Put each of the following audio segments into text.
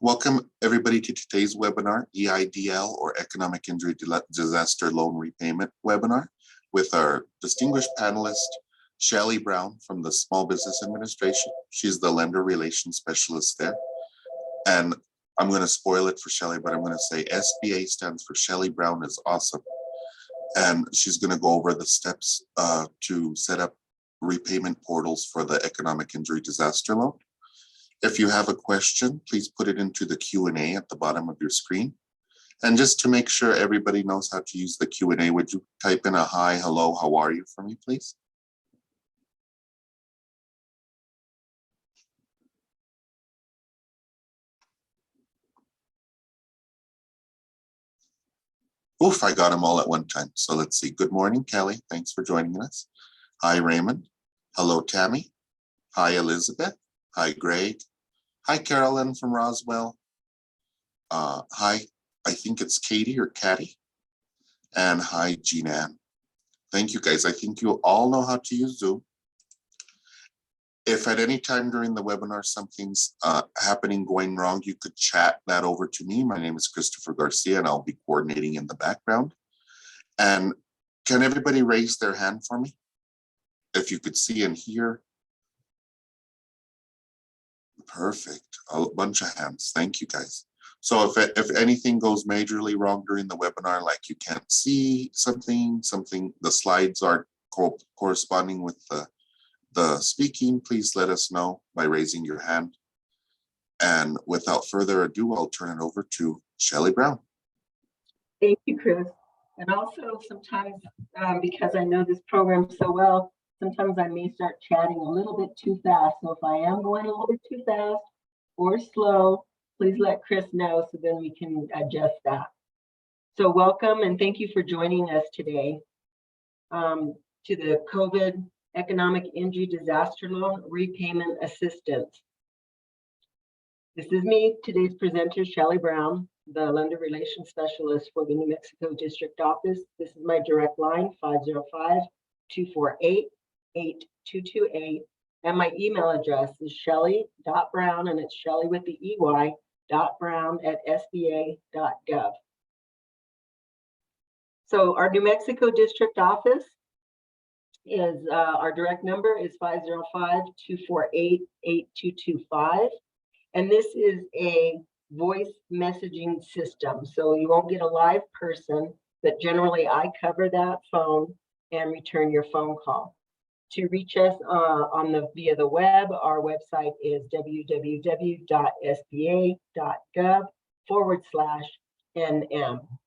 Welcome everybody to today's webinar, EIDL or Economic Injury Disaster Loan Repayment webinar with our distinguished panelist, Shelly Brown from the Small Business Administration. She's the lender relations specialist there. And I'm going to spoil it for Shelly, but I'm going to say SBA stands for Shelly Brown is awesome. And she's going to go over the steps to set up repayment portals for the Economic Injury Disaster Loan. If you have a question, please put it into the Q&A at the bottom of your screen. And just to make sure everybody knows how to use the Q&A, would you type in a hi, hello, how are you for me, please? Oof, I got them all at one time. So let's see. Good morning, Kelly. Thanks for joining us. Hi, Raymond. Hello, Tammy. Hi, Elizabeth. Hi, Greg. Hi, Carolyn from Roswell. Hi, I think it's Katie or Catty. And hi, Jean-Ann. Thank you, guys. I think you all know how to use Zoom. If at any time during the webinar something's happening, going wrong, you could chat that over to me. My name is Christopher Garcia, and I'll be coordinating in the background. And can everybody raise their hand for me? If you could see and hear. Perfect. A bunch of hands. Thank you, guys. So if anything goes majorly wrong during the webinar, like you can't see something, the slides aren't corresponding with the speaking, please let us know by raising your hand. And without further ado, I'll turn it over to Shelly Brown. Thank you, Chris. And also sometimes, because I know this program so well, sometimes I may start chatting a little bit too fast. So if I am going a little bit too fast or slow, please let Chris know so then we can adjust that. So welcome and thank you for joining us today to the COVID Economic Injury Disaster Loan Repayment Assistance. This is me, today's presenter, Shelly Brown, the Lender Relations Specialist for the New Mexico District Office. This is my direct line, 505-248-8228. And my email address is shelly.brown, and it's Shelly with the EY, .brown@sba.gov. So our New Mexico District Office is, our direct number is 505-248-8225. And this is a voice messaging system. So you won't get a live person, but generally I cover that phone and return your phone call. To reach us via the web, our website is www.sba.gov/NM.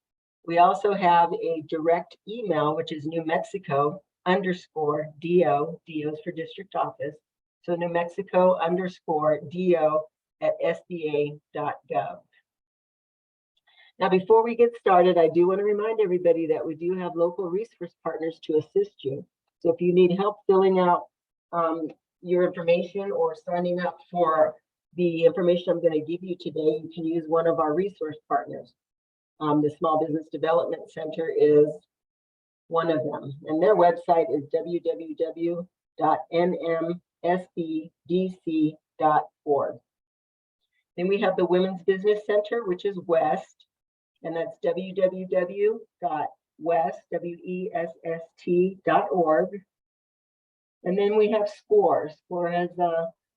We also have a direct email, which is New Mexico _DO, DO's for district office. So New Mexico _DO@sba.gov. Now, before we get started, I do want to remind everybody that we do have local resource partners to assist you. So if you need help filling out your information or signing up for the information I'm going to give you today, you can use one of our resource partners. The Small Business Development Center is one of them, and their website is www.nmsbdc.org. Then we have the Women's Business Center, which is WEST, and that's www.west.org. And then we have SCORE. SCORE has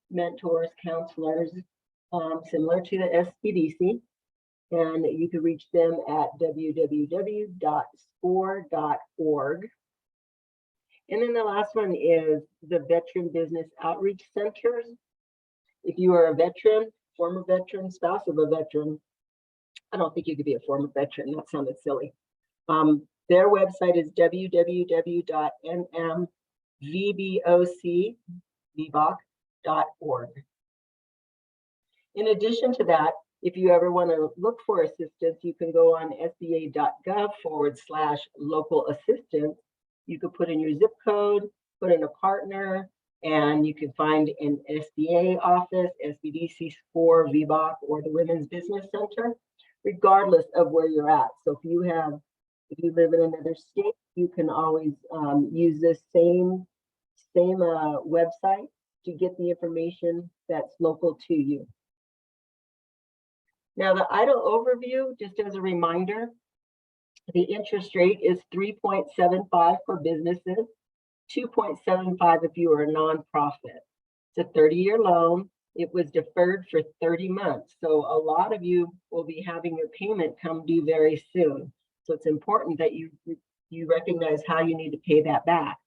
mentors, counselors, similar to the SBDC. And you can reach them at www.score.org. And then the last one is the Veteran Business Outreach Centers. If you are a veteran, former veteran, spouse of a veteran, I don't think you could be a former veteran, that sounded silly. Their website is www.nmvboc.org. In addition to that, if you ever want to look for assistance, you can go on sba.gov/local assistance. You could put in your zip code, put in a partner, and you can find an SBA office, SBDC, SCORE, VBOC, or the Women's Business Center, regardless of where you're at. So if you live in another state, you can always use this same website to get the information that's local to you. Now the EIDL overview, just as a reminder, the interest rate is 3.75 for businesses, 2.75 if you are a nonprofit. It's a 30-year loan. It was deferred for 30 months. So a lot of you will be having your payment come due very soon. So it's important that you recognize how you need to pay that back.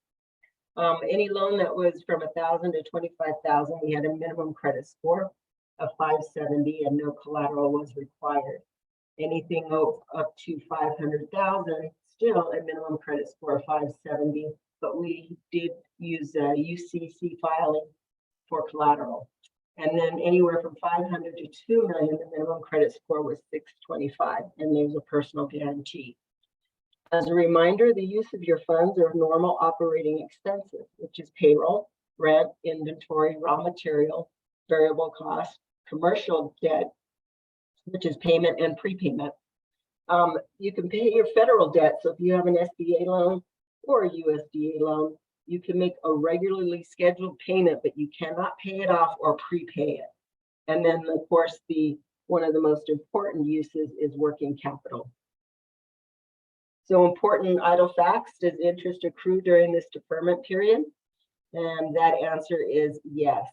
Any loan that was from 1,000 to 25,000, we had a minimum credit score of 570 and no collateral was required. Anything up to 500,000, still a minimum credit score of 570, but we did use a UCC filing for collateral. And then anywhere from 500 to 2 million, the minimum credit score was 625, and there's a personal guarantee. As a reminder, the use of your funds are normal operating expenses, which is payroll, rent, inventory, raw material, variable costs, commercial debt, which is payment and prepayment. You can pay your federal debt. So if you have an SBA loan or a USDA loan, you can make a regularly scheduled payment, but you cannot pay it off or prepay it. And then, of course, one of the most important uses is working capital. So important EIDL facts: does interest accrue during this deferment period? And that answer is yes.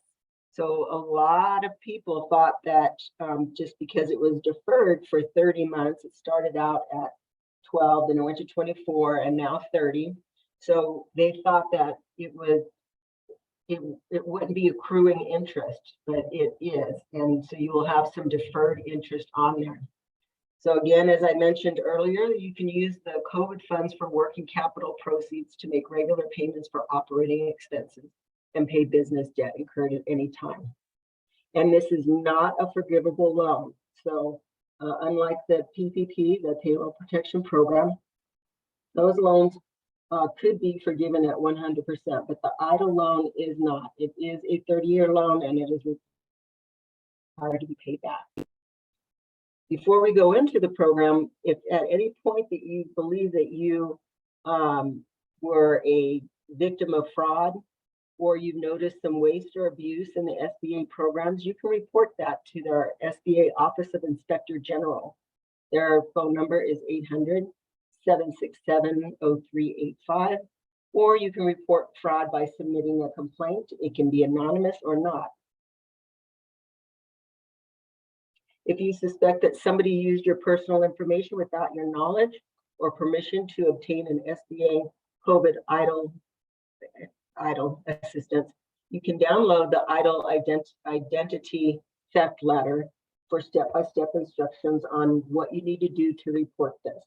So a lot of people thought that just because it was deferred for 30 months, it started out at 12, then it went to 24, and now 30. So they thought that it wouldn't be accruing interest, but it is. And so you will have some deferred interest on there. So again, as I mentioned earlier, you can use the COVID funds for working capital proceeds to make regular payments for operating expenses and pay business debt incurred at any time. And this is not a forgivable loan. So unlike the PPP, the Payroll Protection Program, those loans could be forgiven at 100%, but the EIDL loan is not. It is a 30-year loan and it is required to be paid back. Before we go into the program, if at any point that you believe that you were a victim of fraud, or you've noticed some waste or abuse in the SBA programs, you can report that to their SBA Office of Inspector General. Their phone number is 800-767-0385, or you can report fraud by submitting a complaint. It can be anonymous or not. If you suspect that somebody used your personal information without your knowledge or permission to obtain an SBA COVID EIDL assistance, you can download the EIDL identity theft letter for step-by-step instructions on what you need to do to report this.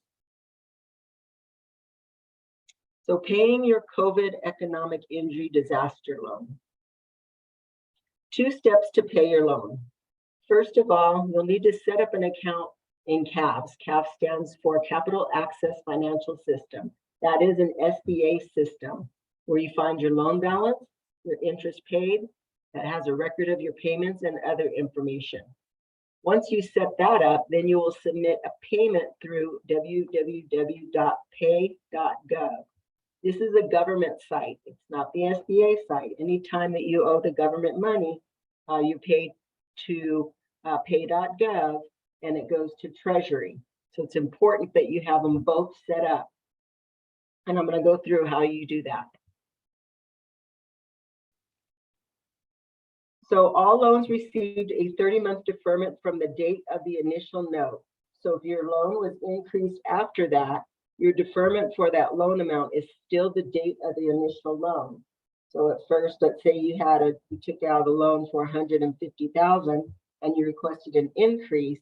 So paying your COVID economic injury disaster loan. 2 steps to pay your loan. First of all, you'll need to set up an account in CAVS. CAVS stands for Capital Access Financial System. That is an SBA system where you find your loan balance, your interest paid, that has a record of your payments and other information. Once you set that up, then you will submit a payment through www.pay.gov. This is a government site. It's not the SBA site. Anytime that you owe the government money, you pay to pay.gov and it goes to Treasury. So it's important that you have them both set up. And I'm going to go through how you do that. So all loans received a 30-month deferment from the date of the initial note. So if your loan was increased after that, your deferment for that loan amount is still the date of the initial loan. So at first, let's say you took out a loan for $150,000 and you requested an increase.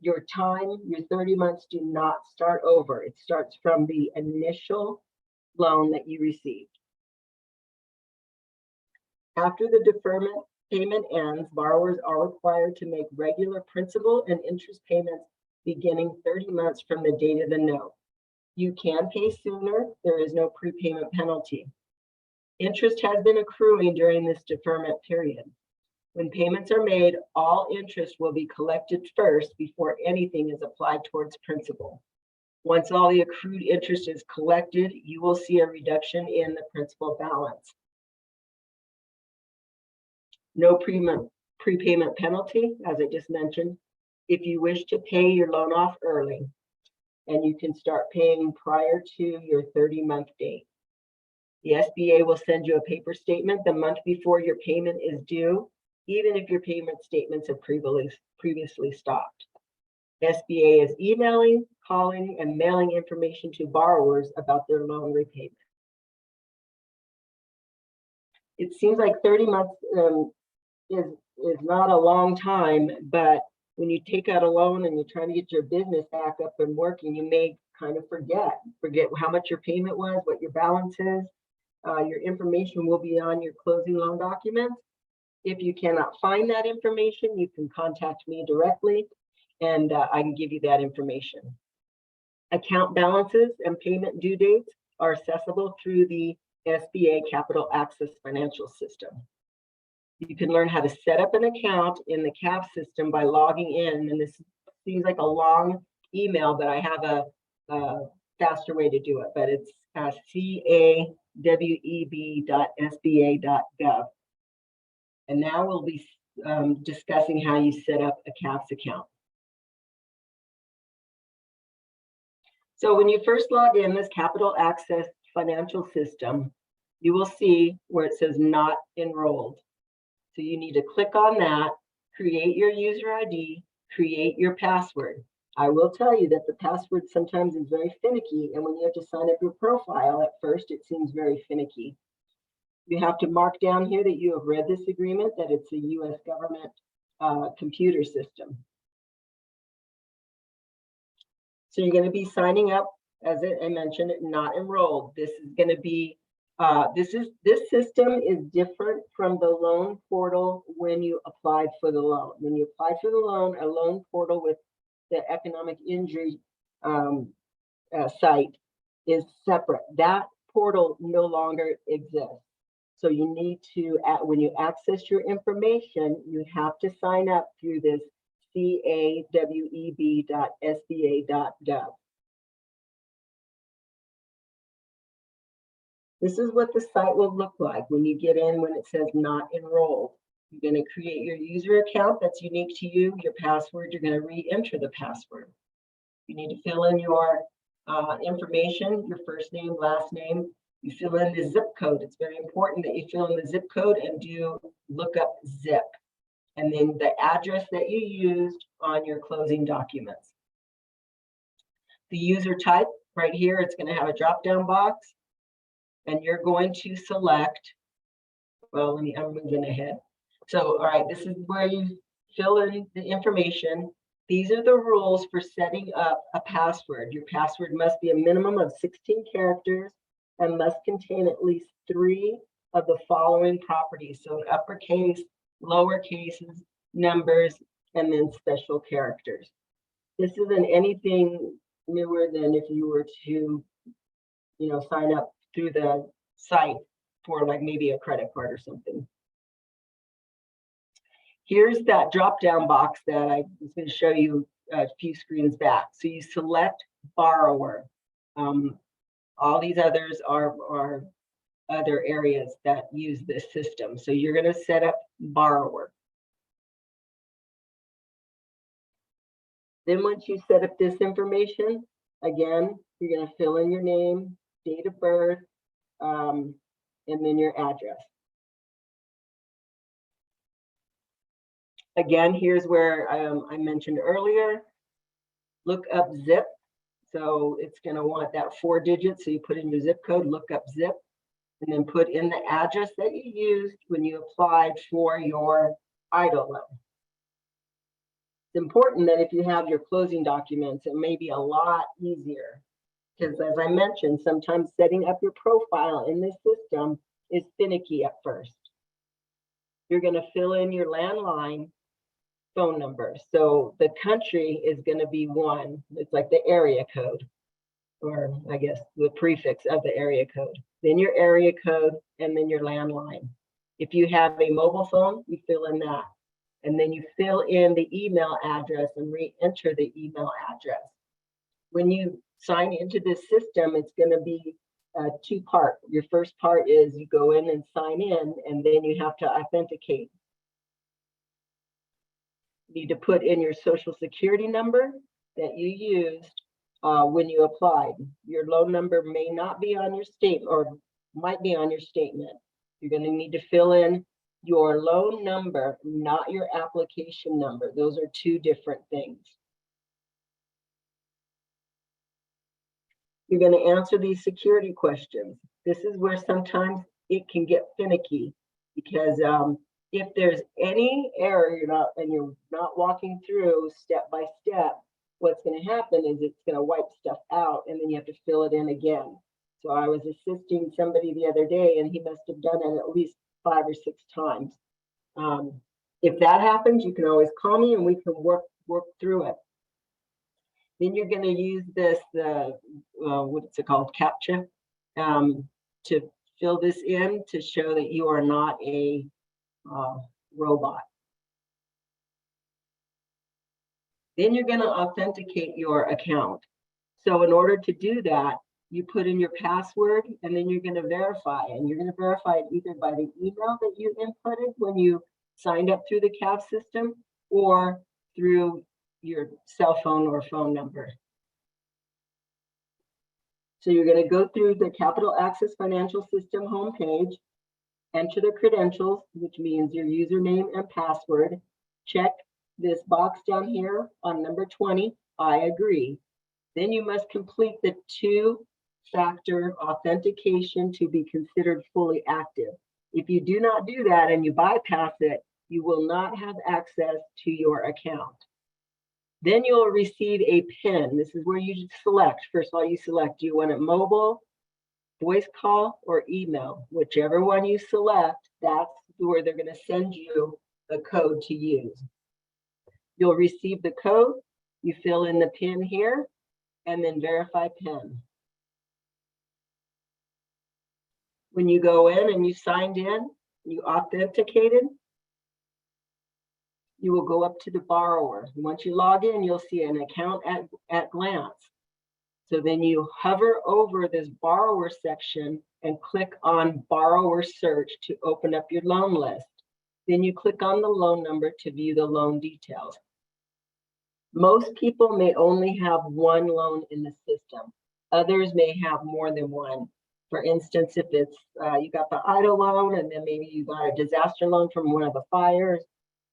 Your 30 months do not start over. It starts from the initial loan that you received. After the deferment payment ends, borrowers are required to make regular principal and interest payments beginning 30 months from the date of the note. You can pay sooner. There is no prepayment penalty. Interest has been accruing during this deferment period. When payments are made, all interest will be collected first before anything is applied towards principal. Once all the accrued interest is collected, you will see a reduction in the principal balance. No prepayment penalty, as I just mentioned. if you wish to pay your loan off early, and you can start paying prior to your 30-month date. The SBA will send you a paper statement the month before your payment is due, even if your payment statements have previously stopped. SBA is emailing, calling, and mailing information to borrowers about their loan repayment. It seems like 30 months is not a long time, but when you take out a loan and you're trying to get your business back up and working, you may kind of forget how much your payment was, what your balance is. Your information will be on your closing loan documents. If you cannot find that information, you can contact me directly, and I can give you that information. Account balances and payment due dates are accessible through the SBA Capital Access Financial System. You can learn how to set up an account in the CAF system by logging in, and this seems like a long email, but I have a faster way to do it, but it's caweb.sba.gov. And now we'll be discussing how you set up a CAFS account. So when you first log in this Capital Access Financial System, you will see where it says not enrolled. So you need to click on that, create your user ID, create your password. I will tell you that the password sometimes is very finicky, and when you have to sign up your profile, at first it seems very finicky. You have to mark down here that you have read this agreement, that it's a U.S. government computer system. So you're going to be signing up, as I mentioned, not enrolled. This is going to be this system is different from the loan portal when you applied for the loan. When you applied for the loan, a loan portal with the economic injury site is separate. That portal no longer exists. So you need to, when you access your information, you have to sign up through this caweb.sba.gov. This is what the site will look like when you get in, when it says not enrolled. You're going to create your user account that's unique to you, your password. You're going to re-enter the password. You need to fill in your information, your first name, last name. You fill in the zip code. It's very important that you fill in the zip code and do look up zip. And then the address that you used on your closing documents. The user type right here, it's going to have a drop-down box. And you're going to select, well, I'm moving ahead. So, all right, this is where you fill in the information. These are the rules for setting up a password. Your password must be a minimum of 16 characters and must contain at least 3 of the following properties. So uppercase, lowercase, numbers, and then special characters. This isn't anything newer than if you were to, sign up through the site for like maybe a credit card or something. Here's that drop-down box that I was going to show you a few screens back. So you select borrower. All these others are other areas that use this system. So you're going to set up borrower. Then once you set up this information, again, you're going to fill in your name, date of birth, and then your address. Again, here's where I mentioned earlier, look up zip. So it's going to want that 4 digits. So you put in your zip code, look up zip, and then put in the address that you used when you applied for your EIDL loan. It's important that if you have your closing documents, it may be a lot easier. Because as I mentioned, sometimes setting up your profile in this system is finicky at first. You're going to fill in your landline phone number. So the country is going to be 1. It's like the area code, or I guess the prefix of the area code. Then your area code, and then your landline. If you have a mobile phone, you fill in that. And then you fill in the email address and re-enter the email address. When you sign into this system, it's going to be 2-part. Your first part is you go in and sign in, and then you have to authenticate. need to put in your social security number that you used when you applied. Your loan number may not be on your statement, or might be on your statement. You're going to need to fill in your loan number, not your application number. Those are two different things. You're going to answer these security questions. This is where sometimes it can get finicky, because if there's any error you're not walking through step by step, what's going to happen is it's going to wipe stuff out, and then you have to fill it in again. So I was assisting somebody the other day, and he must have done it at least 5 or 6 times. If that happens, you can always call me and we can work through it. Then you're going to use this, what's it called, CAPTCHA, to fill this in to show that you are not a robot. Then you're going to authenticate your account. So in order to do that, you put in your password, and then you're going to verify. And you're going to verify it either by the email that you inputted when you signed up through the CAP system, or through your cell phone or phone number. So you're going to go through the Capital Access Financial System homepage, enter the credentials, which means your username and password. Check this box down here on number 20, I agree. Then you must complete the 2-factor authentication to be considered fully active. If you do not do that and you bypass it, you will not have access to your account. Then you'll receive a PIN. This is where you select. First of all, you select, do you want it mobile, voice call, or email? Whichever one you select, that's where they're going to send you the code to use. You'll receive the code, you fill in the PIN here, and then verify PIN. When you go in and you signed in, you authenticated, you will go up to the borrower. Once you log in, you'll see an account at glance. So then you hover over this borrower section and click on borrower search to open up your loan list. Then you click on the loan number to view the loan details. Most people may only have one loan in the system. Others may have more than one. For instance, if it's you got the EIDL loan, and then maybe you got a disaster loan from one of the fires,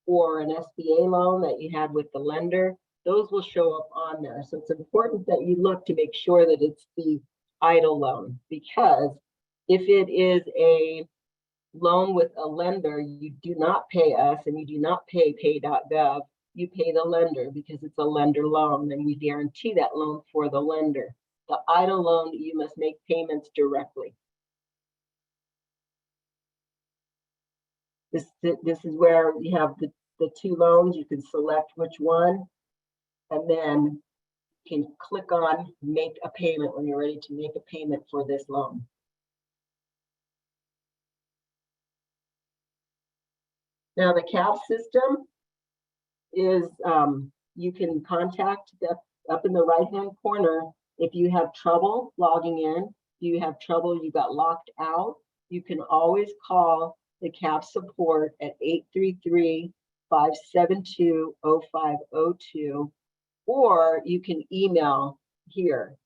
or an SBA loan that you had with the lender, those will show up on there. So it's important that you look to make sure that it's the EIDL loan, because if it is a loan with a lender, you do not pay us and you do not pay Pay.gov. You pay the lender because it's a lender loan, and we guarantee that loan for the lender. The EIDL loan, you must make payments directly. This is where you have the 2 loans. You can select which one, and then you can click on make a payment when you're ready to make a payment for this loan. Now the CAP system is, you can contact up in the right-hand corner if you have trouble logging in, you have trouble, you got locked out, you can always call the CAP support at 833-572-0502, or you can email here.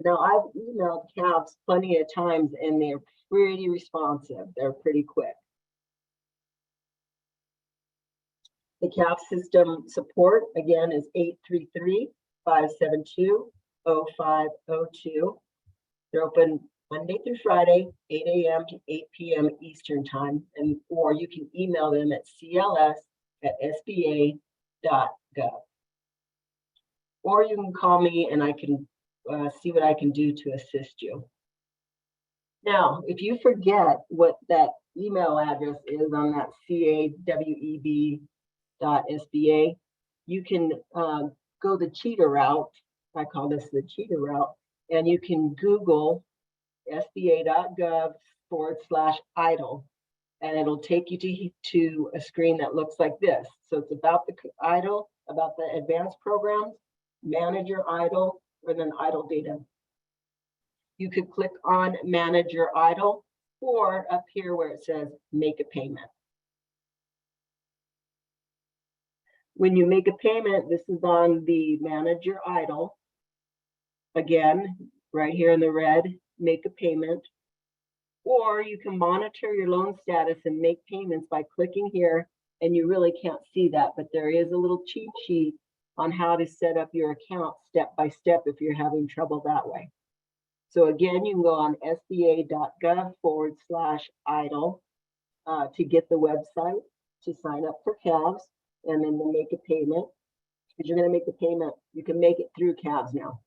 Now, I've emailed CAPs plenty of times, and they're pretty responsive. They're pretty quick. The CAP system support, again, is 833-572-0502. They're open Monday through Friday, 8 a.m. to 8 p.m. Eastern time, or you can email them at cls@sba.gov. Or you can call me and I can see what I can do to assist you. Now, if you forget what that email address is on that caweb.sba, you can go the cheater route. I call this the cheater route, and you can Google sba.gov/EIDL, and it'll take you to a screen that looks like this. So it's about the EIDL, about the advanced programs, manage your EIDL, and then EIDL data. You could click on manage your EIDL, or up here where it says make a payment. When you make a payment, this is on the Manage Your EIDL. Again, right here in the red, make a payment. Or you can monitor your loan status and make payments by clicking here, and you really can't see that, but there is a little cheat sheet on how to set up your account step by step if you're having trouble that way. So again, you can go on sba.gov/EIDL to get the website to sign up for CAVs, and then to make a payment. Because you're going to make the payment, you can make it through CAVs now.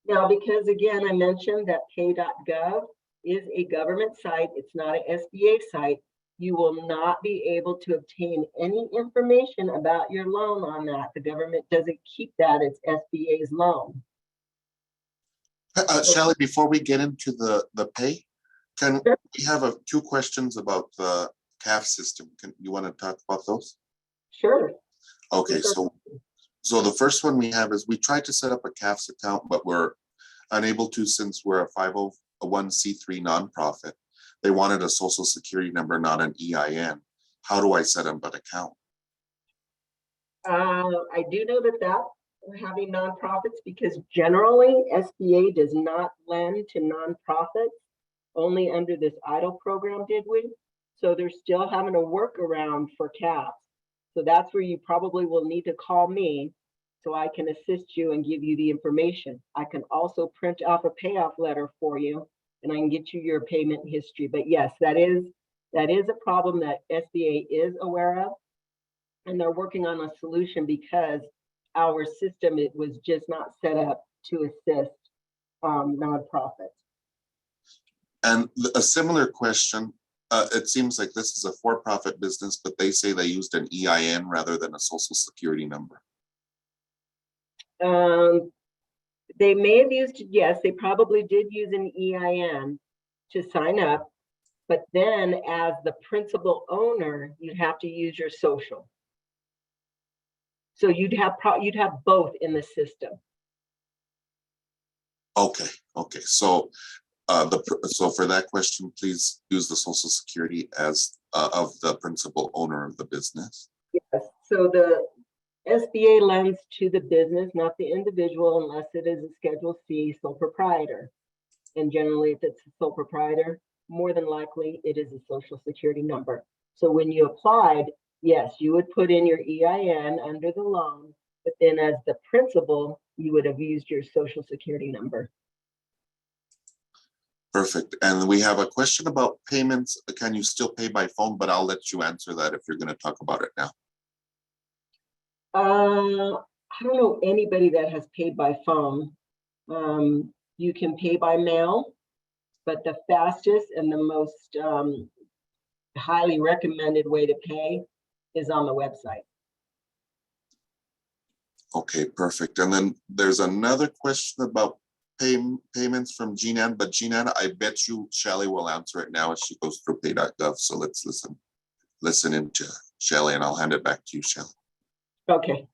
Now, because again, I mentioned that pay.gov is a government site, it's not an SBA site, you will not be able to obtain any information about your loan on that. The government doesn't keep that, it's SBA's loan. Shelley, before we get into the pay, we have two questions about the CAF system. You want to talk about those? Sure. Okay, so the first one we have is we tried to set up a CAFs account, but we're unable to since we're a 501c3 nonprofit. They wanted a social security number, not an EIN. How do I set up an account? I do know that we're having nonprofits, because generally SBA does not lend to nonprofits, only under this EIDL program did we. So they're still having a workaround for CAFs. So that's where you probably will need to call me so I can assist you and give you the information. I can also print off a payoff letter for you, and I can get you your payment history. But yes, that is a problem that SBA is aware of, and they're working on a solution because our system, it was just not set up to assist nonprofits. And a similar question, it seems like this is a for-profit business, but they say they used an EIN rather than a social security number. They may have used, yes, they probably did use an EIN to sign up, but then as the principal owner, you'd have to use your social. So you'd have both in the system. Okay. So so for that question, please use the social security as of the principal owner of the business. Yes. So the SBA lends to the business, not the individual, unless it is a Schedule C sole proprietor. And generally, if it's a sole proprietor, more than likely it is a social security number. So when you applied, yes, you would put in your EIN under the loan, but then as the principal, you would have used your social security number. Perfect. And we have a question about payments. Can you still pay by phone? But I'll let you answer that if you're going to talk about it now. I don't know anybody that has paid by phone. You can pay by mail, but the fastest and the most highly recommended way to pay is on the website. Okay, perfect. And then there's another question about payments from Jean-Ann, but Jean-Ann, I bet you Shelley will answer it now as she goes through pay.gov. So let's listen into Shelley, and I'll hand it back to you, Shelley. Okay.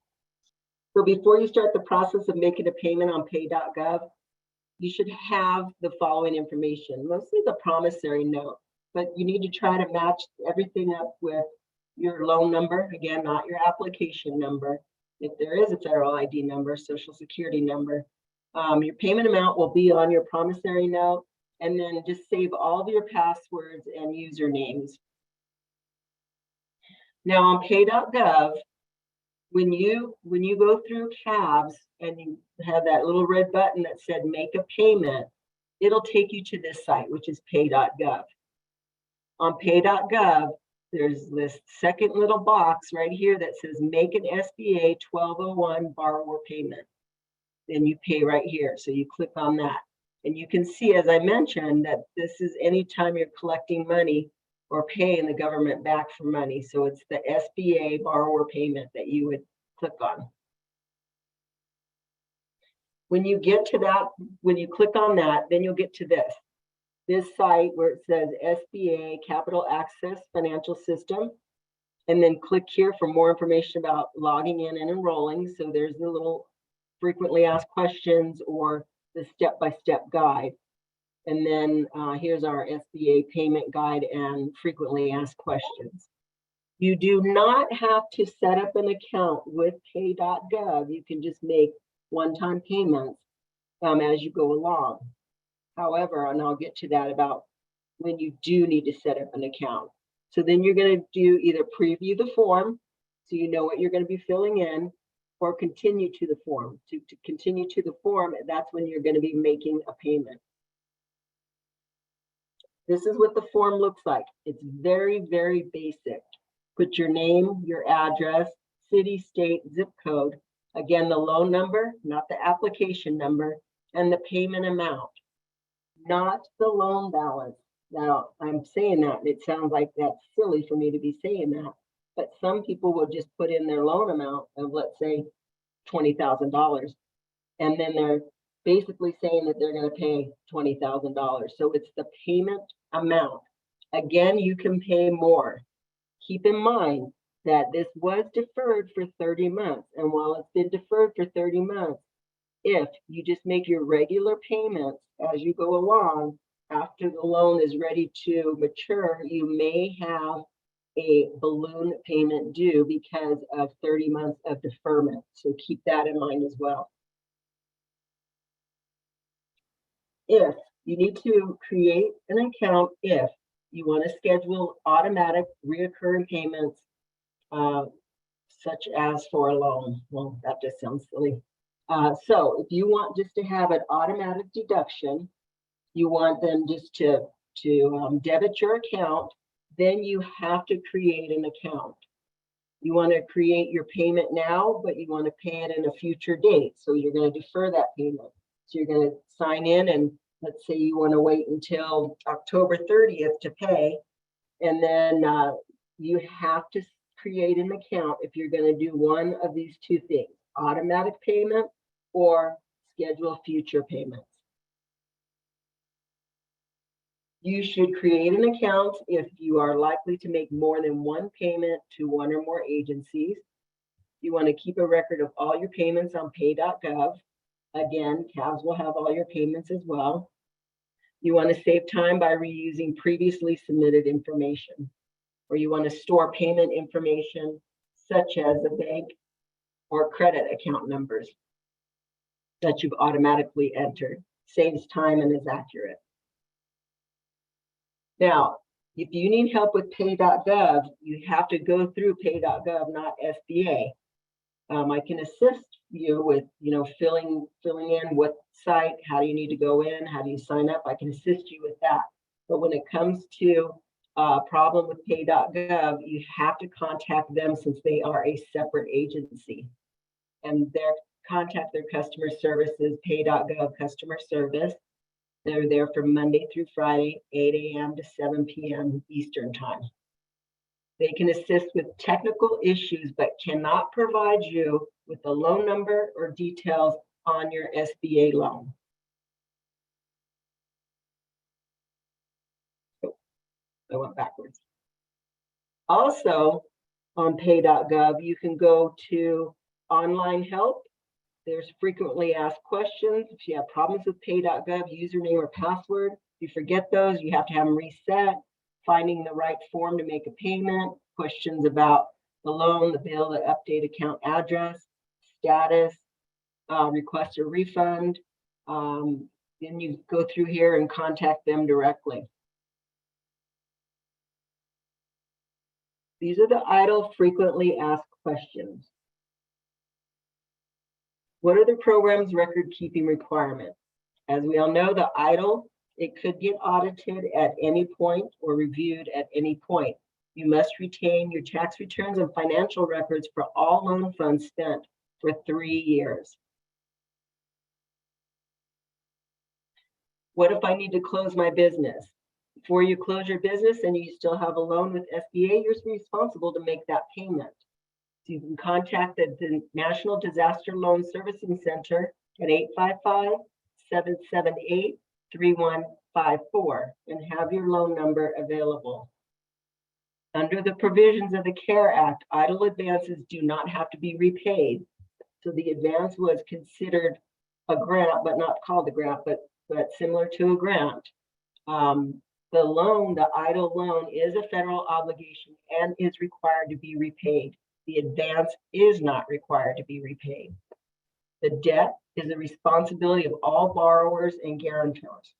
So before you start the process of making a payment on pay.gov, you should have the following information, mostly the promissory note, but you need to try to match everything up with your loan number. Again, not your application number. If there is a federal ID number, social security number, your payment amount will be on your promissory note, and then just save all of your passwords and usernames. Now on pay.gov, when you go through CAVs and you have that little red button that said make a payment, it'll take you to this site, which is pay.gov. On pay.gov, there's this second little box right here that says make an SBA 1201 borrower payment. Then you pay right here. So you click on that. And you can see, as I mentioned, that this is anytime you're collecting money or paying the government back for money. So it's the SBA borrower payment that you would click on. When you get to that, when you click on that, then you'll get to this site where it says SBA Capital Access Financial System. And then click here for more information about logging in and enrolling. So there's the little frequently asked questions or the step-by-step guide. And then here's our SBA payment guide and frequently asked questions. You do not have to set up an account with Pay.gov. You can just make one-time payments as you go along. However, and I'll get to that about when you do need to set up an account. So then you're going to do either preview the form, so you know what you're going to be filling in, or continue to the form. To continue to the form, that's when you're going to be making a payment. This is what the form looks like. It's very, very basic. Put your name, your address, city, state, zip code. Again, the loan number, not the application number, and the payment amount, not the loan balance. Now, I'm saying that, and it sounds like that's silly for me to be saying that, but some people will just put in their loan amount of, let's say, $20,000, and then they're basically saying that they're going to pay $20,000. So it's the payment amount. Again, you can pay more. Keep in mind that this was deferred for 30 months. And while it's been deferred for 30 months, if you just make your regular payments as you go along, after the loan is ready to mature, you may have a balloon payment due because of 30 months of deferment. So keep that in mind as well. If you need to create an account, if you want to schedule automatic reoccurring payments, such as for a loan. Well, that just sounds silly. So if you want just to have an automatic deduction, you want them just to debit your account, then you have to create an account. You want to create your payment now, but you want to pay it in a future date. So you're going to defer that payment. So you're going to sign in, and let's say you want to wait until October 30th to pay. And then you have to create an account if you're going to do one of these two things, automatic payment or schedule future payments. You should create an account if you are likely to make more than one payment to one or more agencies. You want to keep a record of all your payments on Pay.gov. Again, CAVs will have all your payments as well. You want to save time by reusing previously submitted information, or you want to store payment information such as the bank or credit account numbers that you've automatically entered. Saves time and is accurate. Now, if you need help with Pay.gov, you have to go through Pay.gov, not SBA. I can assist you with, filling in what site, how do you need to go in, how do you sign up? I can assist you with that. But when it comes to a problem with Pay.gov, you have to contact them since they are a separate agency. And contact their customer services, Pay.gov customer service. They're there from Monday through Friday, 8 a.m. to 7 p.m. Eastern time. They can assist with technical issues, but cannot provide you with the loan number or details on your SBA loan. Oh, I went backwards. Also, on Pay.gov, you can go to online help. There's frequently asked questions. If you have problems with Pay.gov, username or password, if you forget those, you have to have them reset. Finding the right form to make a payment, questions about the loan, the bill, the update account address, status, request a refund. Then you go through here and contact them directly. These are the EIDL frequently asked questions. What are the program's record-keeping requirements? As we all know, the EIDL, it could get audited at any point or reviewed at any point. You must retain your tax returns and financial records for all loan funds spent for 3 years. What if I need to close my business? Before you close your business and you still have a loan with SBA, you're responsible to make that payment. So you can contact the National Disaster Loan Servicing Center at 855-778-3154 and have your loan number available. Under the provisions of the CARE Act, EIDL advances do not have to be repaid. So the advance was considered a grant, but not called a grant, but similar to a grant. The loan, the EIDL loan, is a federal obligation and is required to be repaid. The advance is not required to be repaid. The debt is the responsibility of all borrowers and guarantors.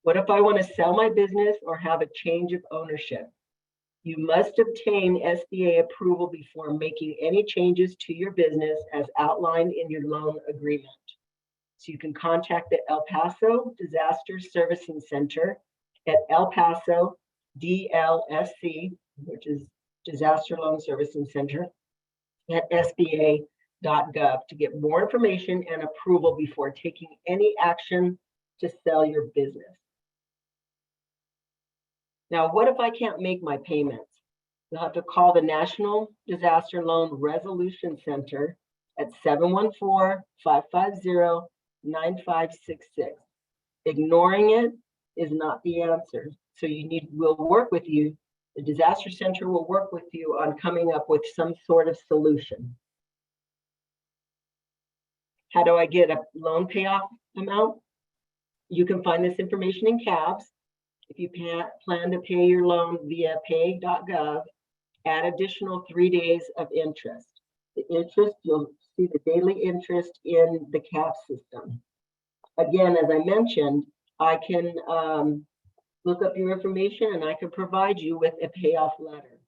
What if I want to sell my business or have a change of ownership? You must obtain SBA approval before making any changes to your business as outlined in your loan agreement. So you can contact the El Paso Disaster Servicing Center at El Paso DLSC, which is Disaster Loan Servicing Center, at sba.gov to get more information and approval before taking any action to sell your business. Now, what if I can't make my payments? You'll have to call the National Disaster Loan Resolution Center at 714-550-9566. Ignoring it is not the answer. So we'll work with you. The disaster center will work with you on coming up with some sort of solution. How do I get a loan payoff amount? You can find this information in CABS. If you plan to pay your loan via Pay.gov, add additional 3 days of interest. The interest, you'll see the daily interest in the CABS system. Again, as I mentioned, I can look up your information and I can provide you with a payoff letter.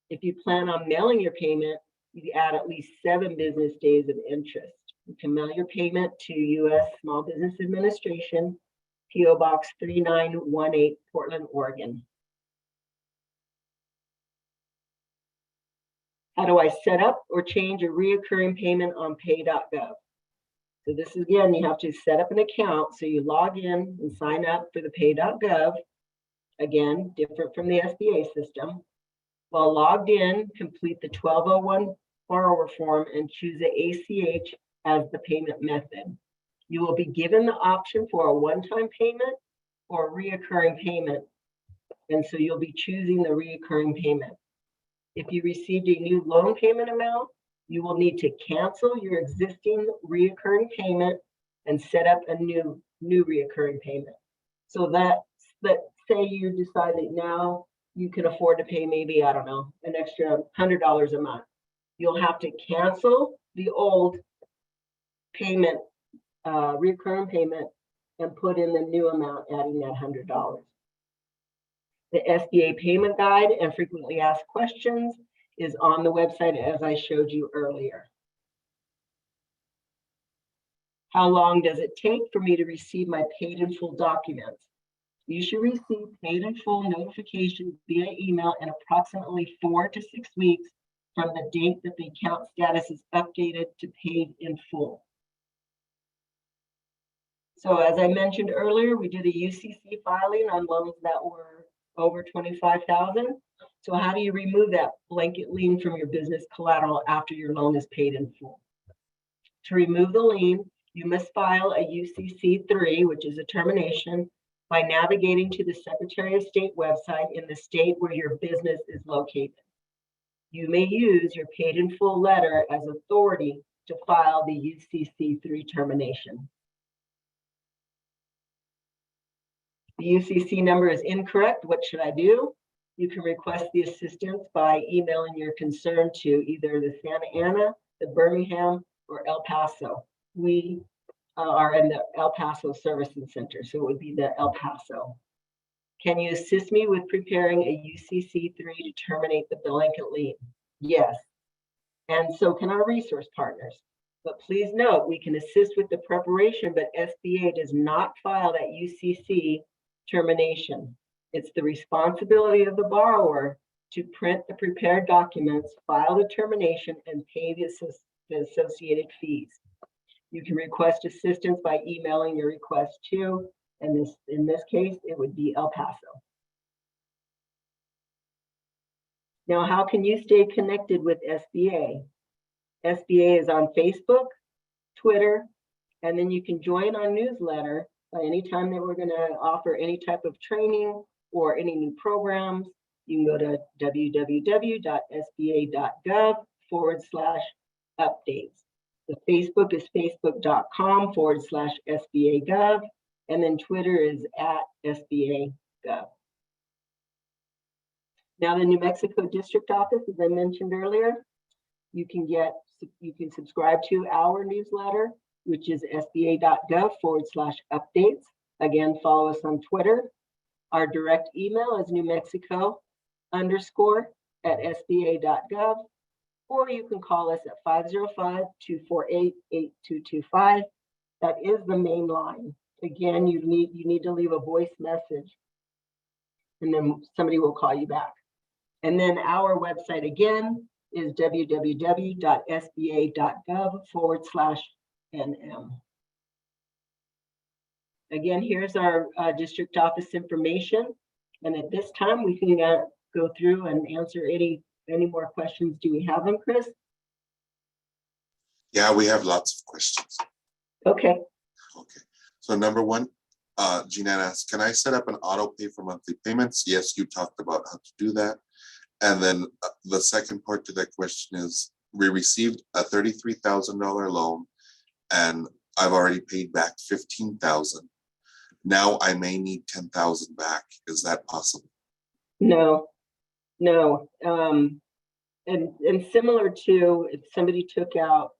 If you plan on mailing your payment, you add at least 7 business days of interest. You can mail your payment to U.S. Small Business Administration, P.O. Box 3918, Portland, Oregon. How do I set up or change a reoccurring payment on Pay.gov? So this is, again, you have to set up an account. So you log in and sign up for the Pay.gov. Again, different from the SBA system. While logged in, complete the 1201 borrower form and choose the ACH as the payment method. You will be given the option for a one-time payment or a reoccurring payment. And so you'll be choosing the reoccurring payment. If you received a new loan payment amount, you will need to cancel your existing reoccurring payment and set up a new reoccurring payment. So let's say you decide that now you can afford to pay maybe, I don't know, an extra $100 a month. You'll have to cancel the old payment, recurring payment, and put in the new amount, adding that $100. The SBA payment guide and frequently asked questions is on the website as I showed you earlier. How long does it take for me to receive my paid in full documents? You should receive paid in full notifications via email in approximately 4 to 6 weeks from the date that the account status is updated to paid in full. So as I mentioned earlier, we did a UCC filing on loans that were over $25,000. So how do you remove that blanket lien from your business collateral after your loan is paid in full? To remove the lien, you must file a UCC-3, which is a termination, by navigating to the Secretary of State website in the state where your business is located. You may use your paid in full letter as authority to file the UCC-3 termination. The UCC number is incorrect. What should I do? You can request the assistance by emailing your concern to either the Santa Ana, the Birmingham, or El Paso. We are in the El Paso Servicing Center, so it would be the El Paso. Can you assist me with preparing a UCC-3 to terminate the blanket lien? Yes. And so can our resource partners. But please note, we can assist with the preparation, but SBA does not file that UCC termination. It's the responsibility of the borrower to print the prepared documents, file the termination, and pay the associated fees. You can request assistance by emailing your request to, and in this case, it would be El Paso. Now, how can you stay connected with SBA? SBA is on Facebook, Twitter, and then you can join our newsletter anytime that we're going to offer any type of training or any new programs. You can go to www.sba.gov/updates. The Facebook is facebook.com/SBA Gov, And then Twitter is at SBA Gov. Now the New Mexico District Office, as I mentioned earlier, you can subscribe to our newsletter, which is sba.gov/updates. Again, follow us on Twitter. Our direct email is newmexico_@sba.gov, or you can call us at 505-248-8225. That is the main line. Again, you need to leave a voice message, and then somebody will call you back. And then our website again is www.sba.gov/NM. Again, here's our district office information. And at this time, we can go through and answer any more questions. Do we have them, Chris? Yeah, we have lots of questions. Okay. Okay. So number one, Jeanette asked, can I set up an auto pay for monthly payments? Yes, you talked about how to do that. And then the second part to that question is, we received a $33,000 loan and I've already paid back $15,000. Now I may need $10,000 back. Is that possible? No. And similar to if somebody took out,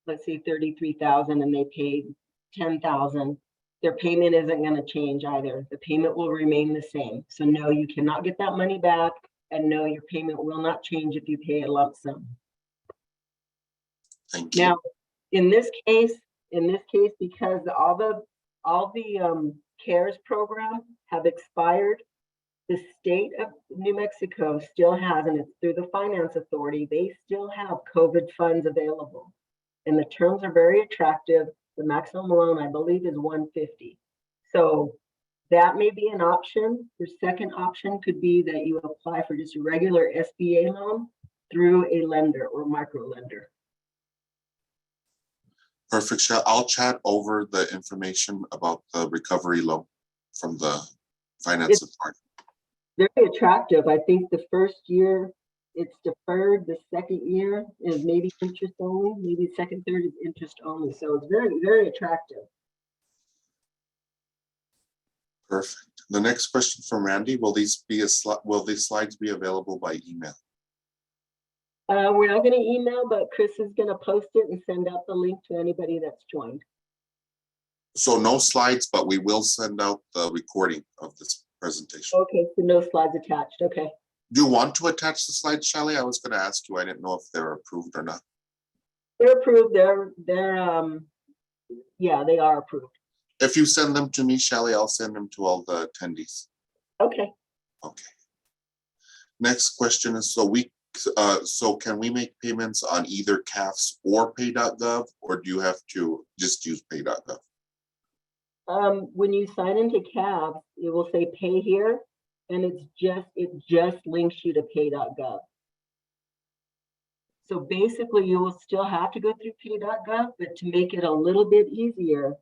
let's say $33,000 and they paid $10,000, their payment isn't going to change either. The payment will remain the same. So no, you cannot get that money back, and no, your payment will not change if you pay a lump sum. Thank you. Now, in this case, because all the CARES program have expired, the state of New Mexico still has, and it's through the Finance Authority, they still have COVID funds available. And the terms are very attractive. The maximum loan, I believe, is $150. So that may be an option. Your second option could be that you apply for just a regular SBA loan through a lender or micro lender. Perfect. I'll chat over the information about the recovery loan from the Finance Authority. Very attractive. I think the first year it's deferred. The second year is maybe interest only. Maybe second, third is interest only. So it's very, very attractive. Perfect. The next question from Randy: will these slides be available by email? We're not going to email, but Chris is going to post it and send out the link to anybody that's joined. So no slides, but we will send out the recording of this presentation. Okay, so no slides attached. Okay. Do you want to attach the slides, Shelley? I was going to ask you. I didn't know if they're approved or not. They're approved. Yeah, they are approved. If you send them to me, Shelley, I'll send them to all the attendees. Okay. Okay. Next question is, so can we make payments on either CAFs or Pay.gov, or do you have to just use Pay.gov? When you sign into CAV, it will say pay here, and it just links you to Pay.gov. So basically, you will still have to go through Pay.gov, but to make it a little bit easier,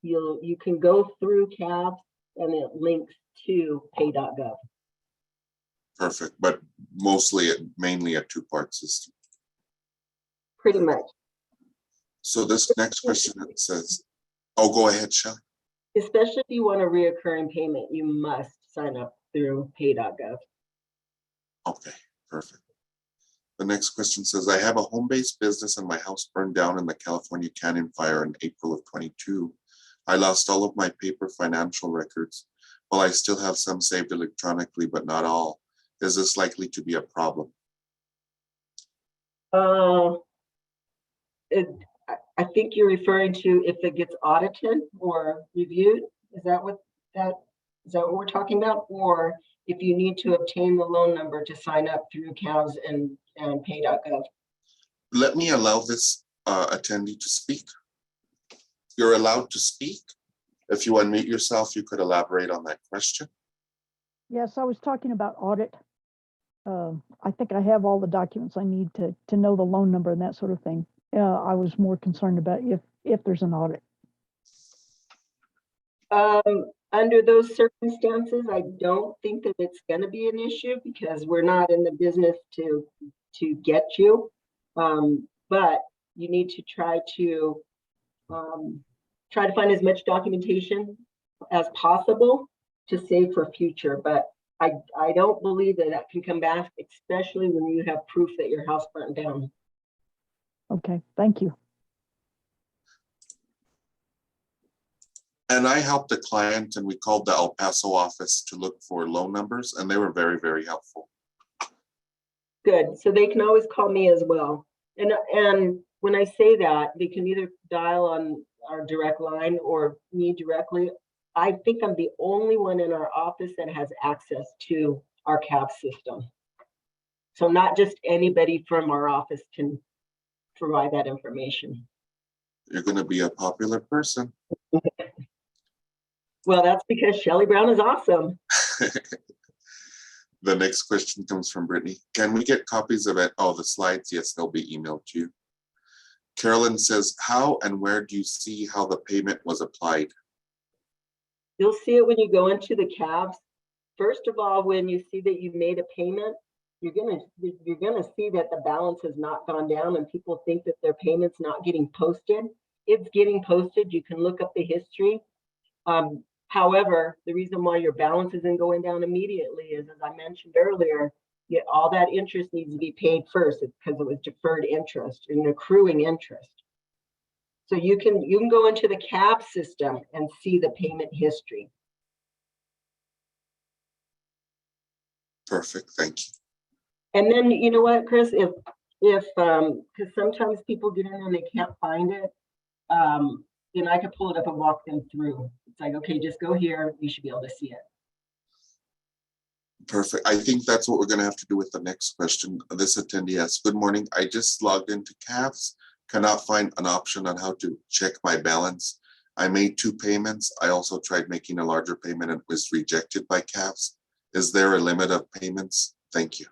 you can go through CAV and it links to Pay.gov. Perfect, but mainly a two-part system. Pretty much. So this next question, it says, oh, go ahead, Shelley. Especially if you want a reoccurring payment, you must sign up through Pay.gov. Okay, perfect. The next question says, I have a home-based business and my house burned down in the California Canyon fire in April of 22. I lost all of my paper financial records. While I still have some saved electronically, but not all. Is this likely to be a problem? I think you're referring to if it gets audited or reviewed. Is that what we're talking about? Or if you need to obtain the loan number to sign up through CAVs and Pay.gov? Let me allow this attendee to speak. You're allowed to speak. If you unmute yourself, you could elaborate on that question. Yes, I was talking about audit. I think I have all the documents I need to know the loan number and that sort of thing. I was more concerned about if there's an audit. Under those circumstances, I don't think that it's going to be an issue because we're not in the business to get you. But you need to try try to find as much documentation as possible to save for future, but I don't believe that that can come back, especially when you have proof that your house burnt down. Okay, thank you. And I helped a client and we called the El Paso office to look for loan numbers and they were very, very helpful. Good, so they can always call me as well. And when I say that, they can either dial on our direct line or me directly. I think I'm the only one in our office that has access to our CAV system. So not just anybody from our office can provide that information. You're going to be a popular person. Well, that's because Shelley Brown is awesome. The next question comes from Brittany. Can we get copies of it? Oh, the slides? Yes, they'll be emailed to you. Carolyn says, how and where do you see how the payment was applied? You'll see it when you go into the CAVs. First of all, when you see that you made a payment, you're gonna see that the balance has not gone down and people think that their payment's not getting posted. It's getting posted. You can look up the history. However, the reason why your balance isn't going down immediately is, as I mentioned earlier, all that interest needs to be paid first. It's because it was deferred interest and accruing interest. So you can go into the CAV system and see the payment history. Perfect, thank you. And then, you know what, Chris, if because sometimes people get in and they can't find it, then I could pull it up and walk them through. It's like, okay, just go here, you should be able to see it. Perfect. I think that's what we're going to have to do with the next question. This attendee asks, good morning. I just logged into CAVs, cannot find an option on how to check my balance. I made 2 payments. I also tried making a larger payment and was rejected by CAVs. Is there a limit of payments? Thank you.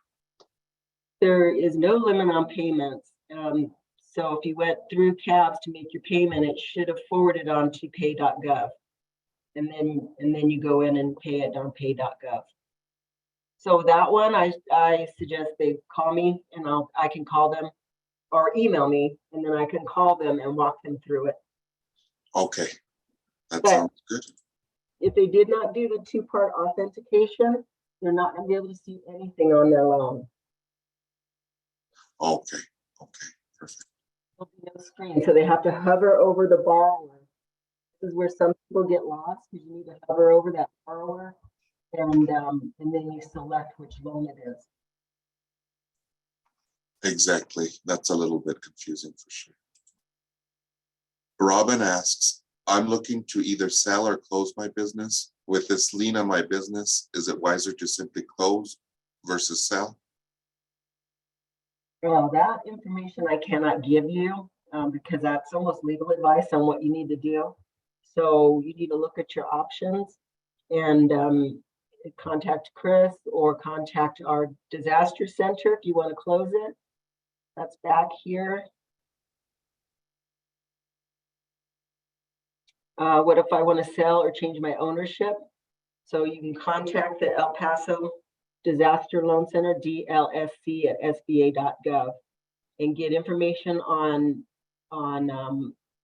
There is no limit on payments. So if you went through CAVs to make your payment, it should have forwarded on to pay.gov. And then you go in and pay it on pay.gov. So that one, I suggest they call me and I can call them, or email me, and then I can call them and walk them through it. Okay, that But sounds good. if they did not do the 2-part authentication, they're not going to be able to see anything on their loan. Okay, perfect. There'll be no screen, so they have to hover over the borrower. This is where some people get lost, because you need to hover over that borrower, and then you select which loan it is. Exactly. That's a little bit confusing for sure. Robin asks, I'm looking to either sell or close my business. With this lien on my business, is it wiser to simply close versus sell? Well, that information I cannot give you because that's almost legal advice on what you need to do. So you need to look at your options and contact Chris or contact our disaster center if you want to close it. That's back here. What if I want to sell or change my ownership? So you can contact the El Paso Disaster Loan Center, DLSC at SBA.gov, and get information on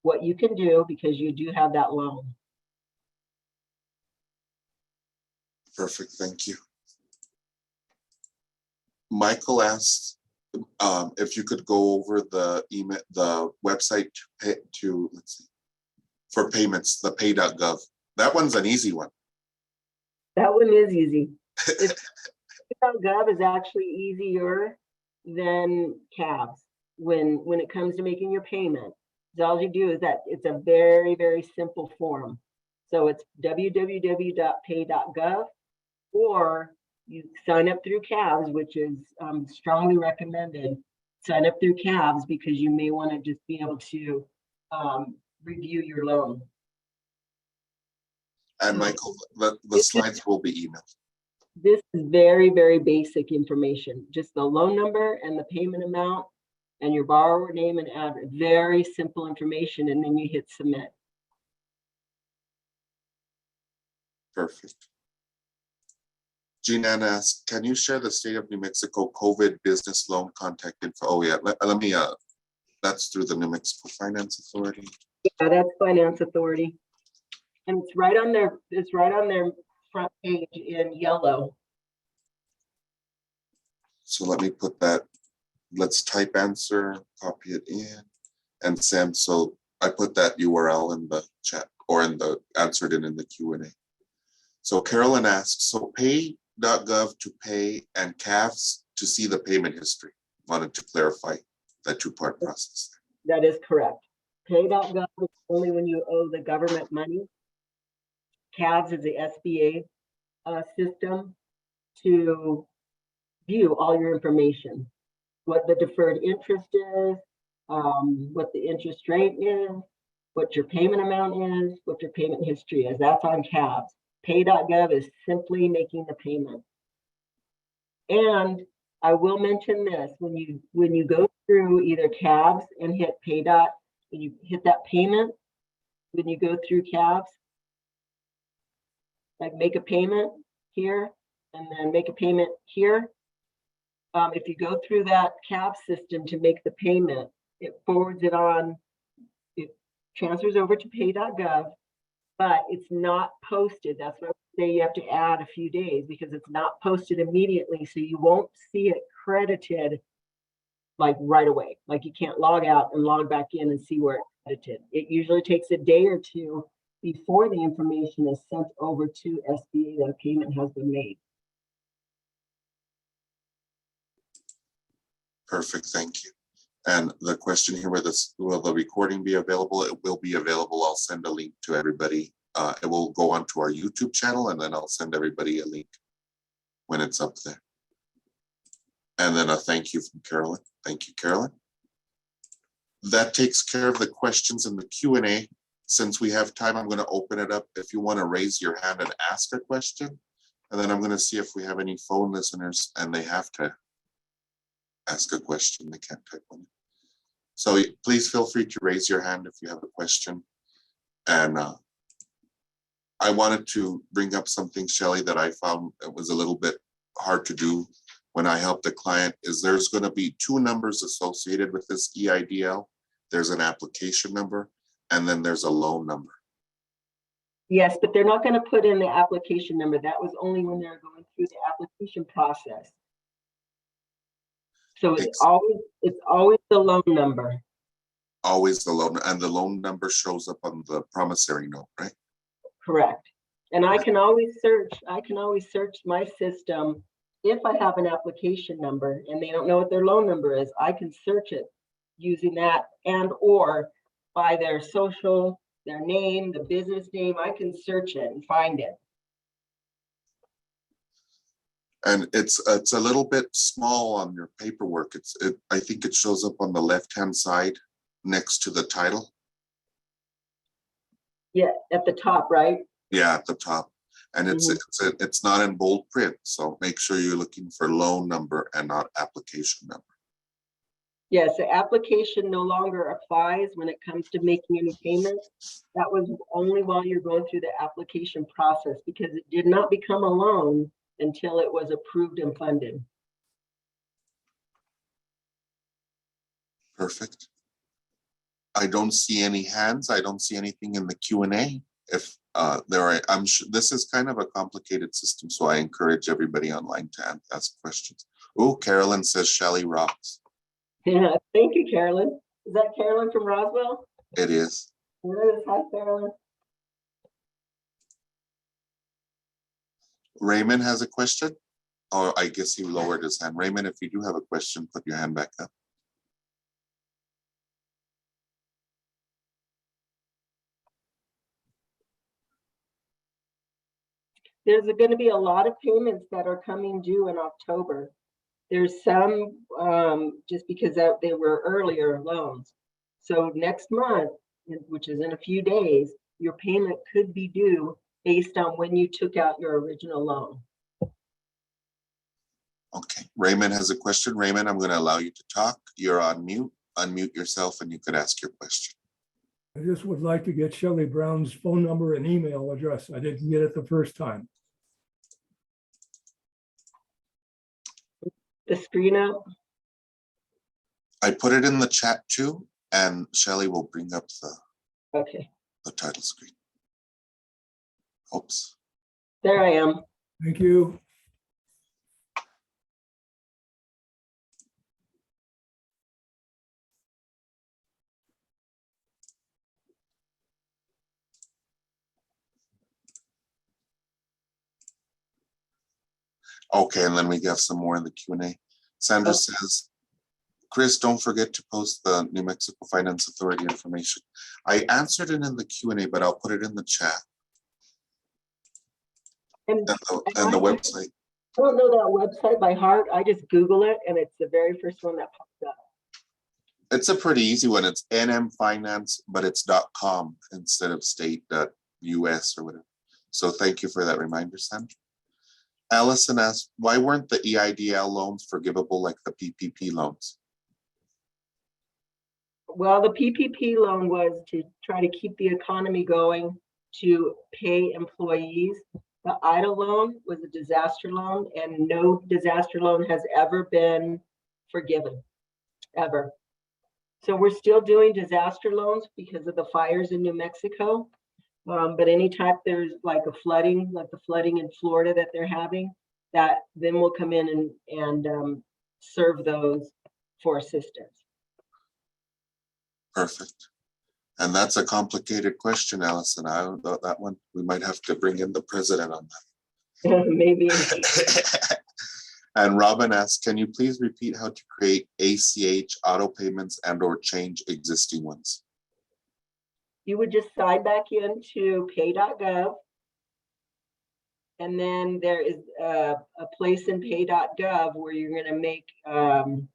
what you can do because you do have that loan. Perfect, thank you. Michael asks if you could go over the email, the website let's see, for payments, the pay.gov. That one's an easy one. That one is easy. Pay.gov is actually easier than CAVs when it comes to making your payment. So all you do is that it's a very, very simple form. So it's www.pay.gov, or you sign up through CAVs, which is strongly recommended. Sign up through CAVs because you may want to just be able to review your loan. And Michael, the slides will be emailed. This is very, very basic information. Just the loan number and the payment amount and your borrower name and address. Very simple information, and then you hit submit. Perfect. Jean Ann asks, can you share the state of New Mexico COVID business loan contact info? Oh yeah, let me That's through the New Mexico Finance Authority. Yeah, that's Finance Authority. And it's right on their front page in yellow. So let me put that, let's type answer, copy it in and send. So I put that URL in the chat or answered it in the Q&A. So Carolyn asks, so pay.gov to pay and CAFs to see the payment history. Wanted to clarify that two-part process. That is correct. Pay.gov is only when you owe the government money. CAVS is the SBA system to view all your information, what the deferred interest is, what the interest rate is, what your payment amount is, what your payment history is. That's on CAVS. Pay.gov is simply making the payment. And I will mention this, when you go through either CAVS and hit Pay.gov, when you hit that payment, when you go through CAVS, like make a payment here and then make a payment here. If you go through that CAVS system to make the payment, it forwards it on, it transfers over to Pay.gov, but it's not posted. That's why I say you have to add a few days because it's not posted immediately. So you won't see it credited like right away. Like you can't log out and log back in and see where it's credited. It usually takes a day or two before the information is sent over to SBA that a payment has been made. Perfect, thank you. And the question here, will the recording be available? It will be available. I'll send a link to everybody. It will go onto our YouTube channel and then I'll send everybody a link when it's up there. And then a thank you from Carolyn. Thank you, Carolyn. That takes care of the questions in the Q&A. Since we have time, I'm going to open it up if you want to raise your hand and ask a question. And then I'm going to see if we have any phone listeners and they have to ask a question. They can't type one. So please feel free to raise your hand if you have a question. And I wanted to bring up something, Shelley, that I found it was a little bit hard to do when I helped a client. Is there's going to be two numbers associated with this EIDL. There's an application number and then there's a loan number. Yes, but they're not going to put in the application number. That was only when they're going through the application process. So it's always the loan number. Always the loan, and the loan number shows up on the promissory note, right? Correct. And I can always search my system if I have an application number and they don't know what their loan number is. I can search it using that and or by their social, their name, the business name. I can search it and find it. And it's a little bit small on your paperwork. I think it shows up on the left-hand side next to the title. Yeah, at the top, right? Yeah, at the top. And it's not in bold print. So make sure you're looking for loan number and not application number. Yes, the application no longer applies when it comes to making any payments. That was only while you're going through the application process because it did not become a loan until it was approved and funded. Perfect. I don't see any hands. I don't see anything in the Q&A. If there are, I'm sure this is kind of a complicated system, so I encourage everybody online to ask questions. Oh, Carolyn says Shelley rocks. Yeah, thank you, Carolyn. Is that Carolyn from Roswell? It is. It is. Hi, Carolyn. Raymond has a question. Or I guess he lowered his hand. Raymond, if you do have a question, put your hand back up. There's going to be a lot of payments that are coming due in October. There's some just because they were earlier loans. So next month, which is in a few days, your payment could be due based on when you took out your original loan. Okay, Raymond has a question. Raymond, I'm going to allow you to talk. You're on mute. Unmute yourself and you could ask your question. I just would like to get Shelley Brown's phone number and email address. I didn't get it the first time. The screen up. I put it in the chat too. And Shelley will bring up Okay, the title screen. Oops. there I am. Thank you. Okay, and then we got some more in the Q&A. Sandra Oh. says, Chris, don't forget to post the New Mexico Finance Authority information. I answered it in the Q&A, but I'll put it in the chat And and the website. I don't know that website by heart. I just Google it and it's the very first one that pops up. It's a pretty easy one. It's nmfinance, but it's .com instead of state.us or whatever. So thank you for that reminder, Sandra. Allison asked, why weren't the EIDL loans forgivable like the PPP loans? Well, the PPP loan was to try to keep the economy going, to pay employees. The EIDL loan was a disaster loan, and no disaster loan has ever been forgiven, ever. So we're still doing disaster loans because of the fires in New Mexico. But anytime there's like a flooding, like the flooding in Florida that they're having, that then we'll come in and serve those for assistance. Perfect. And that's a complicated question, Allison. I don't know that one. We might have to bring in the president on that. Maybe. And Robin asked, can you please repeat how to create ACH auto payments and or change existing ones? You would just sign back into pay.gov. And then there is a place in pay.gov where you're going to make, and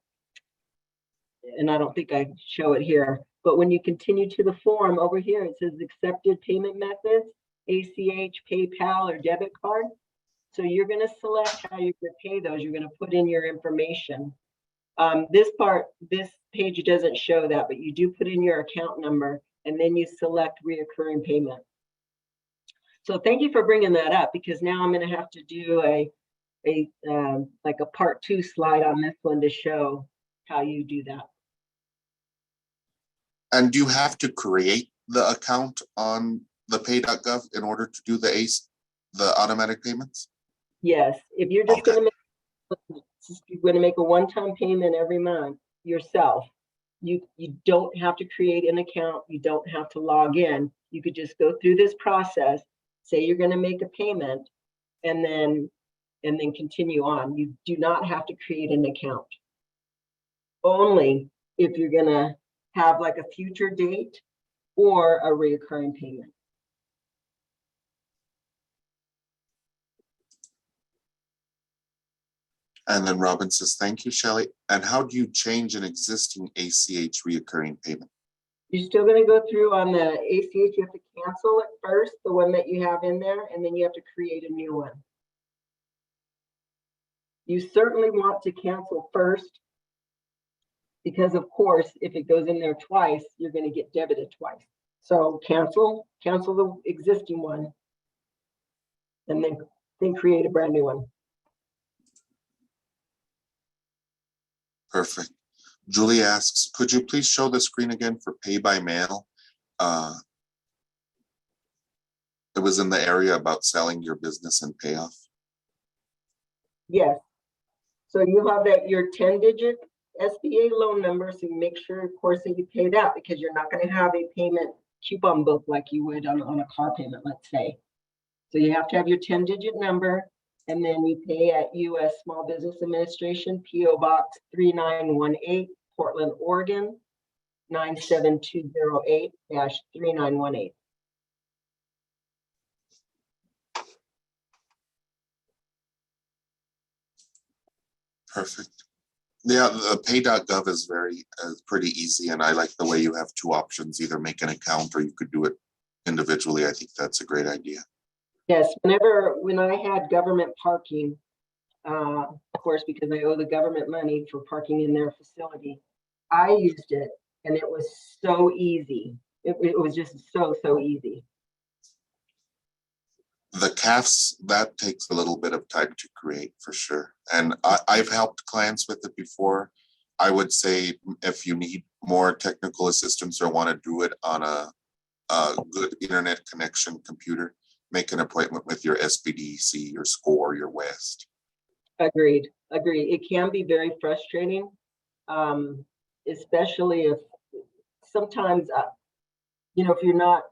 I don't think I show it here, but when you continue to the form over here, it says accepted payment methods, ACH, PayPal, or debit card. So you're going to select how you're going to pay those. You're going to put in your information. This page doesn't show that, but you do put in your account number and then you select reoccurring payment. So thank you for bringing that up, because now I'm going to have to do like a part 2 slide on this one to show how you do that. And do you have to create the account on the pay.gov in order to do the automatic payments? Yes, if you're just Okay. going to make a one-time payment every month yourself, you don't have to create an account. You don't have to log in. You could just go through this process, say you're going to make a payment, and then continue on. You do not have to create an account. Only if you're going to have like a future date or a reoccurring payment. And then Robin says, thank you, Shelley. And how do you change an existing ACH reoccurring payment? You're still going to go through on the ACH. You have to cancel it first, the one that you have in there, and then you have to create a new one. You certainly want to cancel first, because of course, if it goes in there twice, you're going to get debited twice. So cancel the existing one, and then create a brand new one. Perfect. Julie asks, could you please show the screen again for pay by mail? It was in the area about selling your business and payoff. Yes. So you have your 10-digit SBA loan number, so you make sure, of course, that you pay that, because you're not going to have a payment coupon book like you would on a car payment, let's say. So you have to have your 10-digit number, and then you pay at U.S. Small Business Administration, P.O. Box 3918, Portland, Oregon, 97208-3918. Perfect. Yeah, the pay.gov is pretty easy, and I like the way you have two options, either make an account or you could do it individually. I think that's a great idea. Yes, when I had government parking, of course, because I owe the government money for parking in their facility, I used it, and it was so easy. It was just so easy. The CAFs, that takes a little bit of time to create for sure. And I've helped clients with it before. I would say if you need more technical assistance or want to do it on a good internet connection computer, make an appointment with your SBDC, your SCORE, your West. Agreed. It can be very frustrating, especially if sometimes, if you're not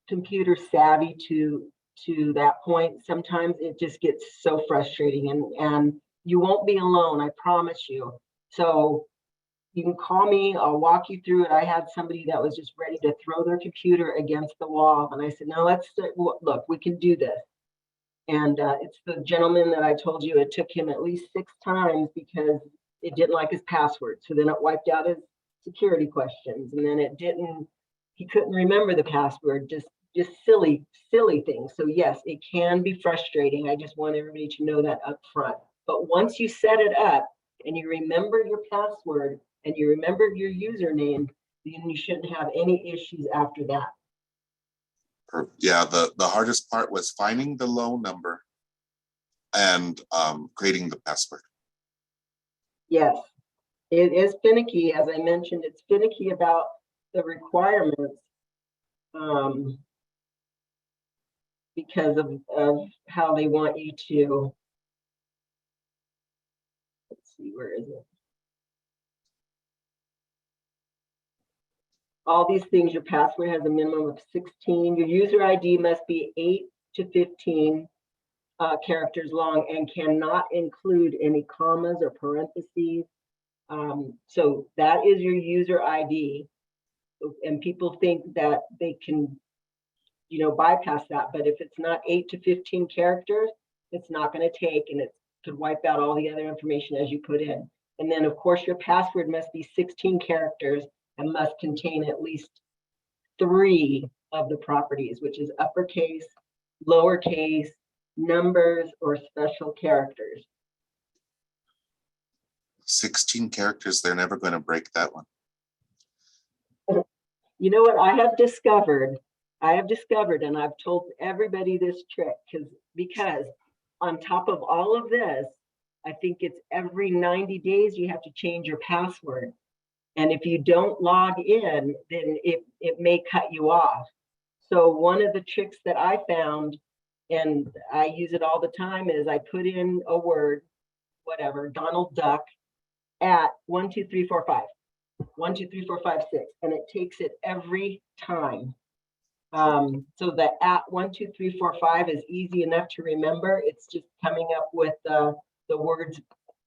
computer savvy to that point, sometimes it just gets so frustrating, and you won't be alone, I promise you. So you can call me, I'll walk you through it. I had somebody that was just ready to throw their computer against the wall. And I said, no, look, we can do this. And it's the gentleman that I told you, it took him at least 6 times because it didn't like his password. So then it wiped out his security questions. And then he couldn't remember the password, just silly things. So yes, it can be frustrating. I just want everybody to know that up front. But once you set it up and you remember your password and you remember your username, then you shouldn't have any issues after that. Yeah, the hardest part was finding the loan number and creating the password. Yes, it is finicky. As I mentioned, it's finicky about the requirements because of how they want you to. Let's see, where is it? All these things, your password has a minimum of 16. Your user ID must be 8 to 15 characters long and cannot include any commas or parentheses. So that is your user ID. And people think that they can, bypass that. But if it's not 8 to 15 characters, it's not going to take, and it could wipe out all the other information as you put in. And then, of course, your password must be 16 characters and must contain at least 3 of the properties, which is uppercase, lowercase, numbers, or special characters. 16 characters, they're never going to break that one. You know what I have discovered, and I've told everybody this trick because on top of all of this, I think it's every 90 days you have to change your password. And if you don't log in, then it may cut you off. So one of the tricks that I found, and I use it all the time, is I put in a word, whatever, Donald Duck, at 12345, 1234556, and it takes it every time. So the at 12345 is easy enough to remember. It's just coming up with the words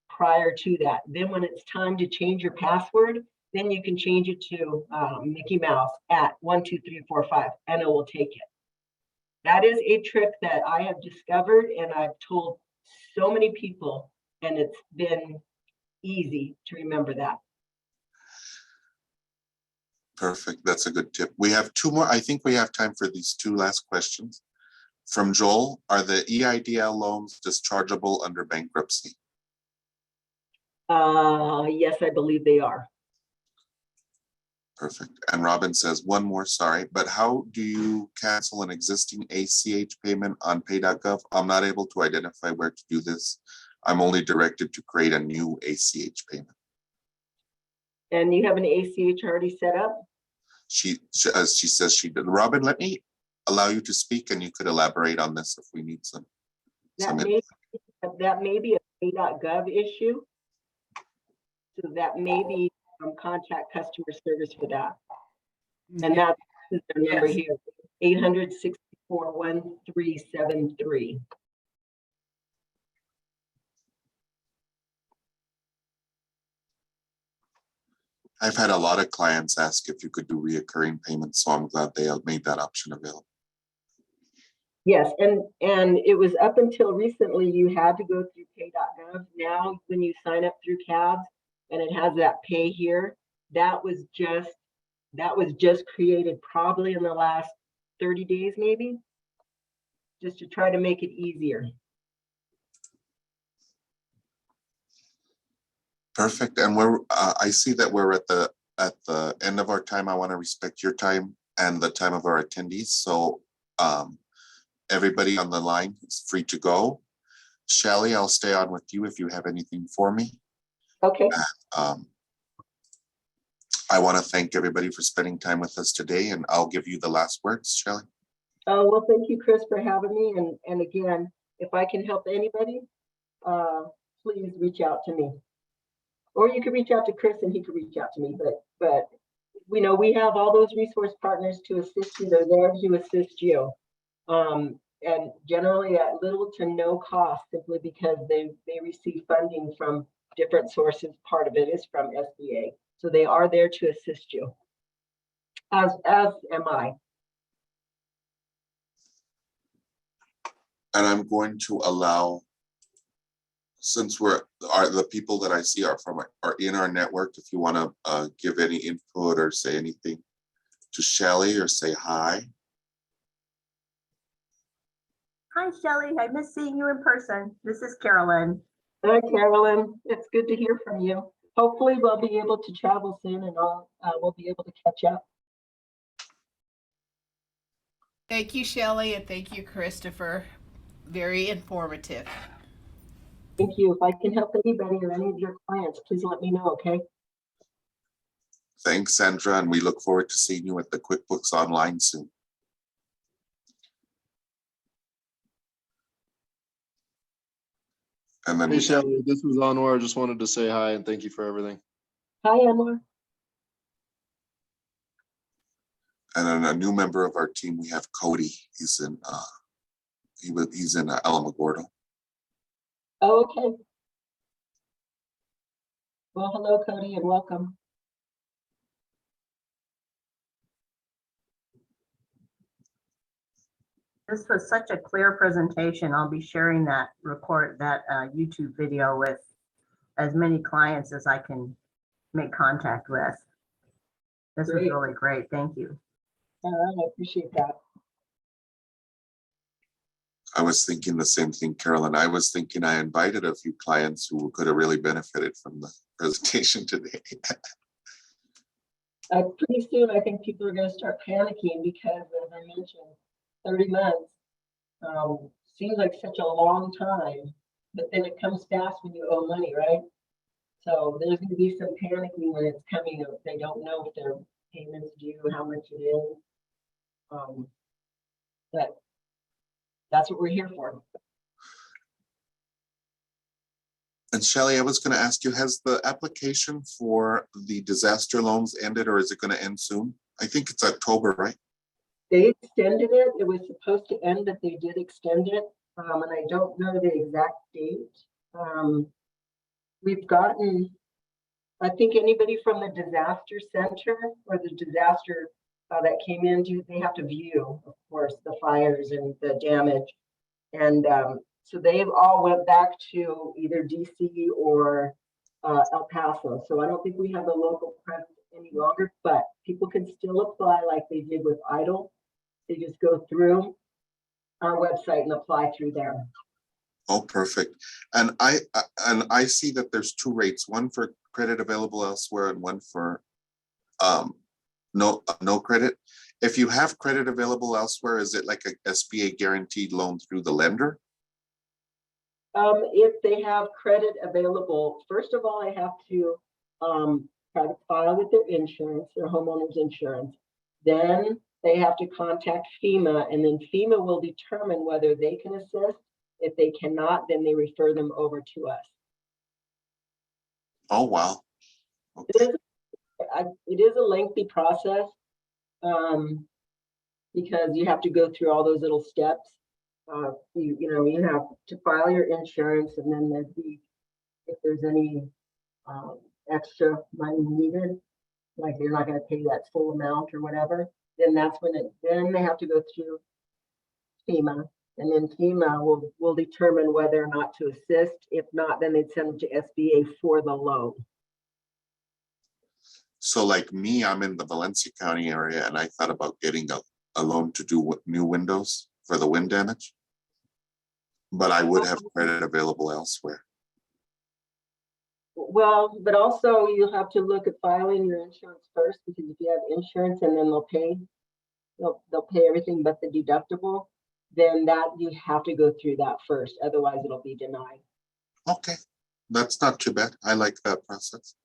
prior to that. Then when it's time to change your password, then you can change it to Mickey Mouse at 12345, and it will take it. That is a trick that I have discovered, and I've told so many people, and it's been easy to remember that. Perfect. That's a good tip. We have 2 more. I think we have time for these 2 last questions. From Joel, are the EIDL loans dischargeable under bankruptcy? Yes, I believe they are. Perfect. And Robin says, 1 more, sorry, but how do you cancel an existing ACH payment on Pay.gov? I'm not able to identify where to do this. I'm only directed to create a new ACH payment. And you have an ACH already set up? She says she did. Robin, let me allow you to speak, and you could elaborate on this if we need some. That may be a Pay.gov issue. So that may be contact customer service for that. And that's their number here, 800-664-1373. I've had a lot of clients ask if you could do reoccurring payments, so I'm glad they made that option available. Yes, and it was up until recently you had to go through Pay.gov. Now, when you sign up through CABS and it has that pay here, that was just created probably in the last 30 days, maybe, just to try to make it easier. Perfect. And I see that we're at the end of our time. I want to respect your time and the time of our attendees. So everybody on the line is free to go. Shelly, I'll stay on with you if you have anything for me. Okay. I want to thank everybody for spending time with us today, and I'll give you the last words, Shelley. Oh, well, thank you, Chris, for having me. And again, if I can help anybody, please reach out to me. Or you can reach out to Chris and he can reach out to me. But we know we have all those resource partners to assist you. They're there to assist you. And generally at little to no cost, simply because they receive funding from different sources. Part of it is from SBA. So they are there to assist you, as am I. And I'm going to allow, since the people that I see are in our network, if you want to give any input or say anything to Shelley or say hi. Hi, Shelley. I miss seeing you in person. This is Carolyn. Hi, Carolyn. It's good to hear from you. Hopefully we'll be able to travel soon and we'll be able to catch up. Thank you, Shelley, and thank you, Christopher. Very informative. Thank you. If I can help anybody or any of your clients, please let me know, okay? Thanks, Sandra, and we look forward to seeing you at the QuickBooks Online soon. And then Hey Shelley, this was Anwar. I just wanted to say hi and thank you for everything. Hi, Emma. And then a new member of our team, we have Cody. He's in Alamogordo. Oh, okay. Well, hello, Cody, and welcome. This was such a clear presentation. I'll be sharing that YouTube video with as many clients as I can make contact with. This was Great. really great. Thank you. All right, I appreciate that. I was thinking the same thing, Carolyn. I was thinking I invited a few clients who could have really benefited from the presentation today. Pretty soon, I think people are going to start panicking because, as I mentioned, 30 months seems like such a long time, but then it comes fast when you owe money, right? So there's going to be some panicking when it's coming. They don't know if their payment's due, how much it is. But that's what we're here for. And Shelley, I was going to ask you, has the application for the disaster loans ended, or is it going to end soon? I think it's October, right? They extended it. It was supposed to end, but they did extend it. And I don't know the exact date. We've gotten, I think anybody from the disaster center or the disaster that came in, they have to view, of course, the fires and the damage. And so they've all went back to either DC or El Paso. So I don't think we have a local presence any longer, but people can still apply like they did with EIDL. They just go through our website and apply through there. Oh, perfect. And I see that there's two rates, one for credit available elsewhere and one for no credit. If you have credit available elsewhere, is it like a SBA guaranteed loan through the lender? If they have credit available, first of all, I have to try to file with their insurance, their homeowner's insurance. Then they have to contact FEMA, and then FEMA will determine whether they can assist. If they cannot, then they refer them over to us. Oh, wow. Okay. It is a lengthy process because you have to go through all those little steps. You have to file your insurance, and then if there's any extra money needed, like they're not going to pay that full amount or whatever, then that's when then they have to go through FEMA, and then FEMA will determine whether or not to assist. If not, then they'd send them to SBA for the loan. So like me, I'm in the Valencia County area, and I thought about getting a loan to do new windows for the wind damage, but I would have credit available elsewhere. Well, but also you'll have to look at filing your insurance first, because if you have insurance and then they'll pay everything but the deductible, then that you have to go through that first. Otherwise, it'll be denied. Okay, that's not too bad. I like that process.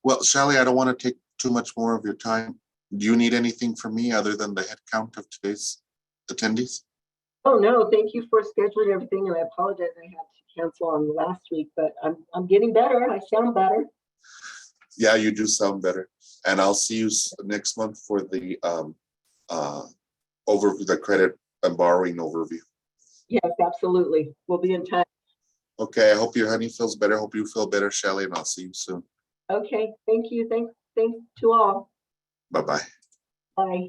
Well, Shelley, I don't want to take too much more of your time. Do you need anything from me other than the head count of today's attendees? Oh, no, thank you for scheduling everything, and I apologize I had to cancel on last week, but I'm getting better. I sound better. Yeah, you do sound better. And I'll see you next month for the overview, the credit and borrowing overview. Yes, absolutely. We'll be in touch. Okay, I hope your honey feels better. Hope you feel better, Shelley, and I'll see you soon. Okay, thank you. Thanks to all. Bye-bye. Bye.